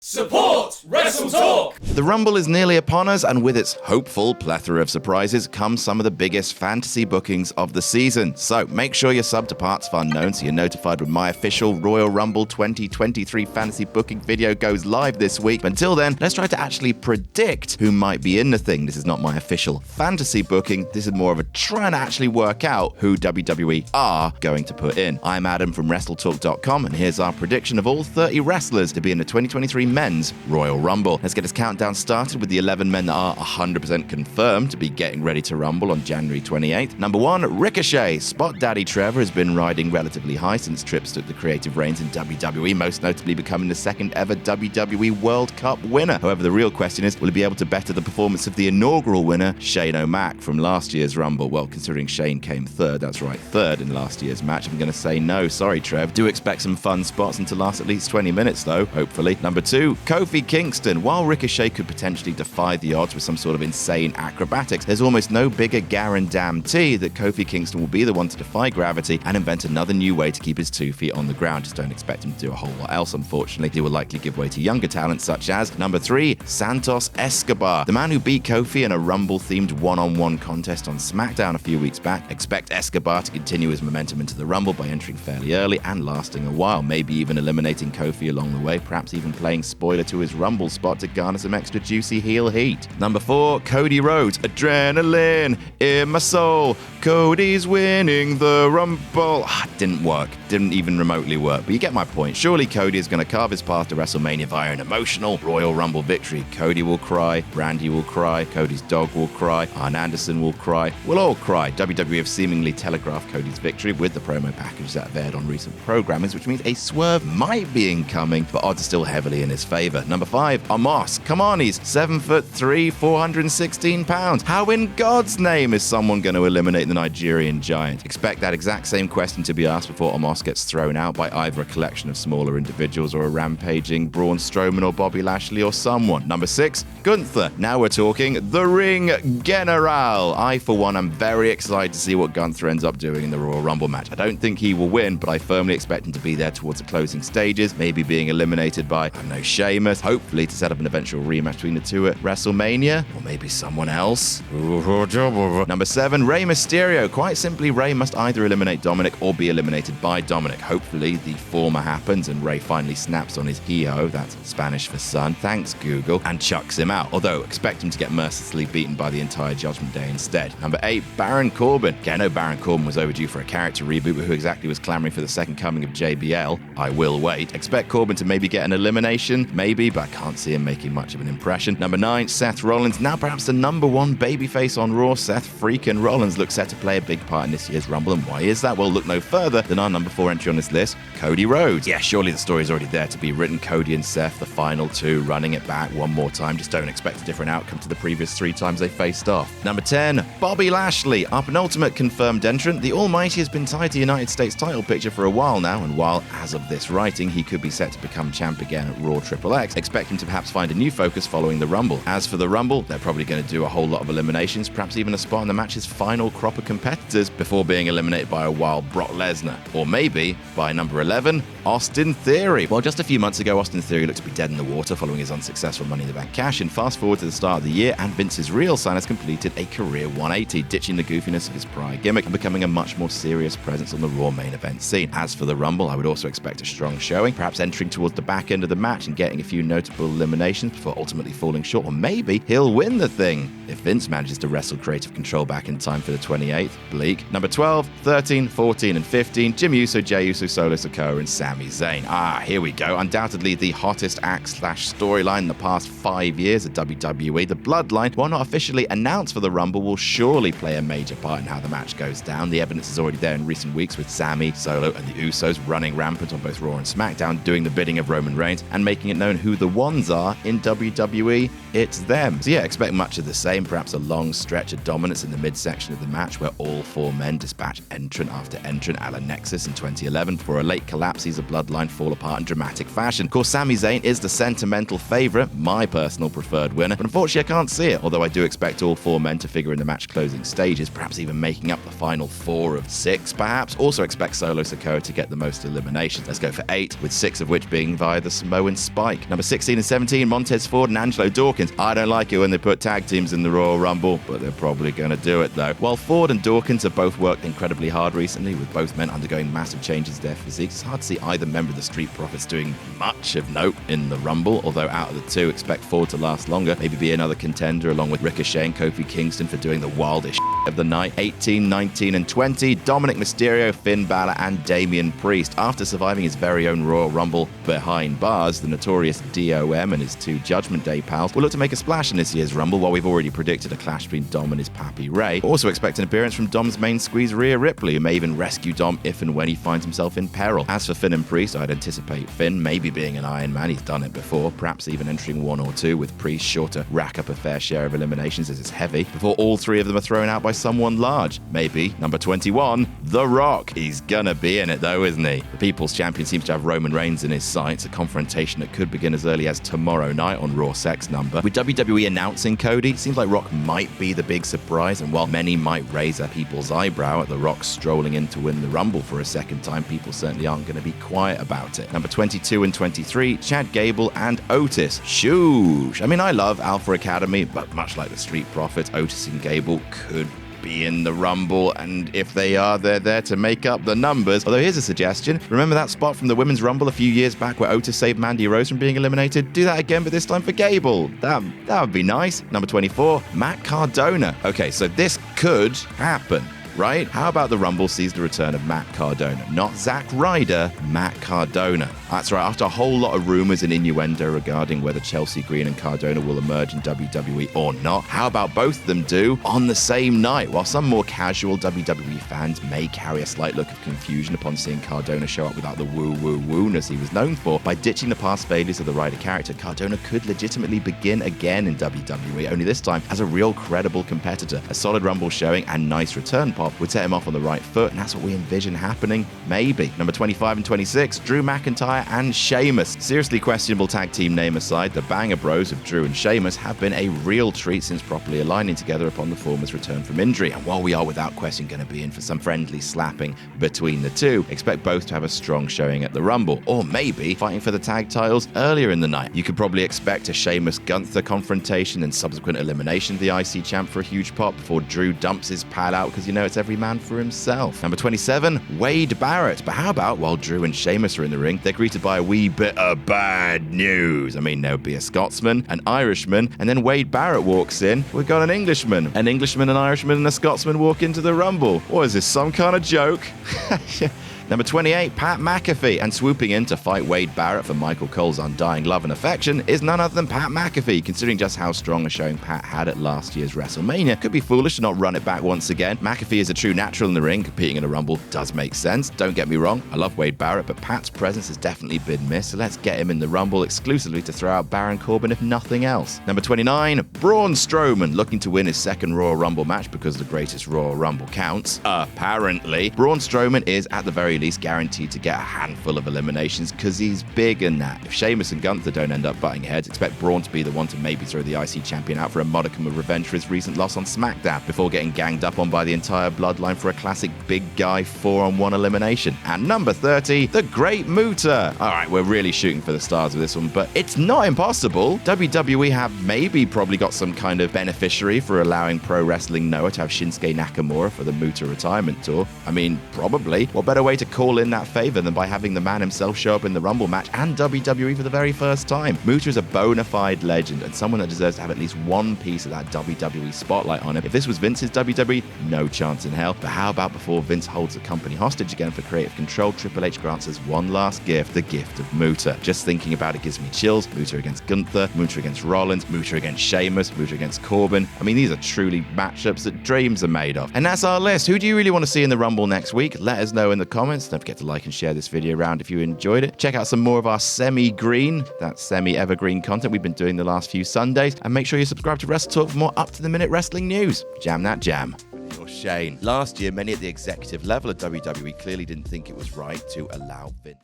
Support WrestleTalk! The Rumble is nearly upon us, and with its hopeful plethora of surprises come some of the biggest fantasy bookings of the season. So make sure you're subbed to Parts of Unknown so you're notified when my official Royal Rumble 2023 fantasy booking video goes live this week. But until then, let's try to actually predict who might be in the thing. This is not my official fantasy booking. This is more of a trying to actually work out who WWE are going to put in. I'm Adam from WrestleTalk.com, and here's our prediction of all 30 wrestlers to be in the 2023 Men's Royal Rumble. Let's get this countdown started with the 11 men that are 100% confirmed to be getting ready to rumble on January 28th. Number 1, Ricochet. Spot Daddy Trevor has been riding relatively high since Trips took the creative reins in WWE, most notably becoming the second ever WWE World Cup winner. However, the real question is, will he be able to better the performance of the inaugural winner, Shane O'Mac, from last year's Rumble? Well, considering Shane came third, that's right, third in last year's match, I'm going to say no. Sorry, Trev. Do expect some fun spots and to last at least 20 minutes, though, hopefully. Number 2, Kofi Kingston. While Ricochet could potentially defy the odds with some sort of insane acrobatics, there's almost no bigger guarantee that Kofi Kingston will be the one to defy gravity and invent another new way to keep his 2 feet on the ground. Just don't expect him to do a whole lot else, unfortunately. He will likely give way to younger talents such as number 3, Santos Escobar. The man who beat Kofi in a Rumble-themed one-on-one contest on SmackDown a few weeks back. Expect Escobar to continue his momentum into the Rumble by entering fairly early and lasting a while, maybe even eliminating Kofi along the way, perhaps even playing spoiler to his Rumble spot to garner some extra juicy heel heat. Number 4, Cody Rhodes. Adrenaline in my soul. Cody's winning the Rumble. Didn't work. Didn't even remotely work, but you get my point. Surely Cody is going to carve his path to WrestleMania via an emotional Royal Rumble victory. Cody will cry, Brandy will cry, Cody's dog will cry, Arn Anderson will cry. We'll all cry. WWE have seemingly telegraphed Cody's victory with the promo package that have aired on recent programmings, which means a swerve might be incoming, but odds are still heavily in his favor. Number 5, Omos. Come on, he's 7'3", 416 pounds. How in God's name is someone going to eliminate the Nigerian giant? Expect that exact same question to be asked before Omos gets thrown out by either a collection of smaller individuals or a rampaging Braun Strowman or Bobby Lashley or someone. Number 6, Gunther. Now we're talking the Ring General. I, for one, am very excited to see what Gunther ends up doing in the Royal Rumble match. I don't think he will win, but I firmly expect him to be there towards the closing stages, maybe being eliminated by, I don't know, Sheamus, hopefully to set up an eventual rematch between the two at WrestleMania, or maybe someone else. Number 7, Rey Mysterio. Quite simply, Rey must either eliminate Dominic or be eliminated by Dominic. Hopefully, the former happens and Rey finally snaps on his hijo, that's Spanish for son, thanks Google, and chucks him out. Although, expect him to get mercilessly beaten by the entire Judgment Day instead. Number 8, Baron Corbin. Okay, I know Baron Corbin was overdue for a character reboot, but who exactly was clamoring for the second coming of JBL? I will wait. Expect Corbin to maybe get an elimination, maybe, but I can't see him making much of an impression. Number 9, Seth Rollins. Now perhaps the number 1 babyface on Raw, Seth freaking Rollins looks set to play a big part in this year's Rumble. And why is that? Well, look no further than our number 4 entry on this list, Cody Rhodes. Yeah, surely the story's already there to be written. Cody and Seth, the final 2, running it back one more time. Just don't expect a different outcome to the previous 3 times they faced off. Number 10, Bobby Lashley. Our penultimate confirmed entrant, the Almighty has been tied to the United States title picture for a while now, and while, as of this writing, he could be set to become champ again at Raw XXX, expect him to perhaps find a new focus following the Rumble. As for the Rumble, they're probably going to do a whole lot of eliminations, perhaps even a spot in the match's final crop of competitors before being eliminated by a wild Brock Lesnar. Or maybe, by number 11, Austin Theory. Well, just a few months ago, Austin Theory looked to be dead in the water following his unsuccessful Money in the Bank cash-in. Fast forward to the start of the year, and Vince's real son has completed a career 180, ditching the goofiness of his prior gimmick and becoming a much more serious presence on the Raw main event scene. As for the Rumble, I would also expect a strong showing, perhaps entering towards the back end of the match and getting a few notable eliminations before ultimately falling short, or maybe he'll win the thing if Vince manages to wrestle creative control back in time for the 28th. Bleak. Number 12, 13, 14, and 15, Jim Uso, Jey Uso, Solo Sikoa, and Sami Zayn. Here we go. Undoubtedly the hottest act/storyline in the past 5 years at WWE. The Bloodline, while not officially announced for the Rumble, will surely play a major part in how the match goes down. The evidence is already there in recent weeks with Sami, Solo, and the Usos running rampant on both Raw and SmackDown, doing the bidding of Roman Reigns and making it known who the ones are in WWE. It's them. So yeah, expect much of the same, perhaps a long stretch of dominance in the midsection of the match where all 4 men dispatch entrant after entrant a la Nexus in 2011 before a late collapse sees the Bloodline fall apart in dramatic fashion. Of course, Sami Zayn is the sentimental favourite, my personal preferred winner, but unfortunately I can't see it, although I do expect all 4 men to figure in the match closing stages, perhaps even making up the final 4 of 6 perhaps. Also expect Solo Sikoa to get the most eliminations. Let's go for 8, with 6 of which being via the Samoan Spike. Number 16 and 17, Montez Ford and Angelo Dawkins. I don't like it when they put tag teams in the Royal Rumble, but they're probably going to do it though. While Ford and Dawkins have both worked incredibly hard recently, with both men undergoing massive changes to their physiques, it's hard to see either member of the Street Profits doing much of note in the Rumble, although out of the two, expect Ford to last longer, maybe be another contender along with Ricochet and Kofi Kingston for doing the wildest of the night. 18, 19, and 20, Dominic Mysterio, Finn Balor, and Damian Priest. After surviving his very own Royal Rumble behind bars, the notorious DOM and his two Judgment Day pals will look to make a splash in this year's Rumble, while we've already predicted a clash between Dom and his pappy Ray. Also expect an appearance from Dom's main squeeze Rhea Ripley, who may even rescue Dom if and when he finds himself in peril. As for Finn and Priest, I'd anticipate Finn maybe being an Iron Man, he's done it before, perhaps even entering one or two, with Priest sure to rack up a fair share of eliminations as it's heavy, before all three of them are thrown out by someone large. Maybe number 21, The Rock. He's gonna be in it though, isn't he? The People's Champion seems to have Roman Reigns in his sights, a confrontation that could begin as early as tomorrow night on Raw Sex Number. With WWE announcing Cody, it seems like Rock might be the big surprise, and while many might raise a people's eyebrow at The Rock strolling in to win the Rumble for a second time, people certainly aren't going to be quiet about it. Number 22 and 23, Chad Gable and Otis. Shoosh. I mean, I love Alpha Academy, but much like the Street Profits, Otis and Gable could be in the Rumble, and if they are, they're there to make up the numbers. Although here's a suggestion. Remember that spot from the Women's Rumble a few years back where Otis saved Mandy Rose from being eliminated? Do that again, but this time for Gable. That would be nice. Number 24, Matt Cardona. Okay, so this could happen, right? How about the Rumble sees the return of Matt Cardona? Not Zack Ryder, Matt Cardona. That's right, after a whole lot of rumors and innuendo regarding whether Chelsea Green and Cardona will emerge in WWE or not, how about both of them do on the same night? While some more casual WWE fans may carry a slight look of confusion upon seeing Cardona show up without the woo-woo-wooness he was known for, by ditching the past failures of the Ryder character, Cardona could legitimately begin again in WWE, only this time as a real credible competitor. A solid Rumble showing and nice return pop would set him off on the right foot, and that's what we envision happening, maybe. Number 25 and 26, Drew McIntyre and Sheamus. Seriously questionable tag team name aside, the Banger Bros of Drew and Sheamus have been a real treat since properly aligning together upon the former's return from injury, and while we are without question going to be in for some friendly slapping between the two, expect both to have a strong showing at the Rumble, or maybe fighting for the tag titles earlier in the night. You could probably expect a Sheamus-Gunther confrontation and subsequent elimination of the IC champ for a huge pop before Drew dumps his pal out, because you know it's every man for himself. Number 27, Wade Barrett. But how about while Drew and Sheamus are in the ring, they're greeted by a wee bit of bad news. I mean, there would be a Scotsman, an Irishman, and then Wade Barrett walks in. We've got an Englishman, an Irishman, and a Scotsman walk into the Rumble. What is this, some kind of joke? Number 28, Pat McAfee, and swooping in to fight Wade Barrett for Michael Cole's undying love and affection is none other than Pat McAfee. Considering just how strong a showing Pat had at last year's WrestleMania, could be foolish to not run it back once again. McAfee is a true natural in the ring, competing in a Rumble does make sense. Don't get me wrong, I love Wade Barrett, but Pat's presence has definitely been missed, so let's get him in the Rumble exclusively to throw out Baron Corbin if nothing else. Number 29, Braun Strowman, looking to win his second Royal Rumble match because the greatest Royal Rumble counts, apparently. Braun Strowman is at the very least guaranteed to get a handful of eliminations because he's big in that. If Sheamus and Gunther don't end up butting heads, expect Braun to be the one to maybe throw the IC champion out for a modicum of revenge for his recent loss on SmackDown before getting ganged up on by the entire Bloodline for a classic big guy 4-on-1 elimination. And number 30, the Great Muta. Alright, we're really shooting for the stars with this one, but it's not impossible. WWE have probably got some kind of beneficiary for allowing Pro Wrestling Noah to have Shinsuke Nakamura for the Muta retirement tour. I mean, probably. What better way to call in that favor than by having the man himself show up in the Rumble match and WWE for the very first time? Muta is a bona fide legend and someone that deserves to have at least one piece of that WWE spotlight on him. If this was Vince's WWE, no chance in hell. But how about before Vince holds the company hostage again for creative control, Triple H grants us one last gift, the gift of Muta. Just thinking about it gives me chills. Muta against Gunther, Muta against Rollins, Muta against Sheamus, Muta against Corbin. I mean, these are truly matchups that dreams are made of. And that's our list. Who do you really want to see in the Rumble next week? Let us know in the comments. Don't forget to like and share this video around if you enjoyed it. Check out some more of our semi-green, that's semi-evergreen content we've been doing the last few Sundays. And make sure you subscribe to WrestleTalk for more up-to-the-minute wrestling news. Jam that jam. You're Shane. Last year, many at the executive level of WWE clearly didn't think it was right to allow Vince.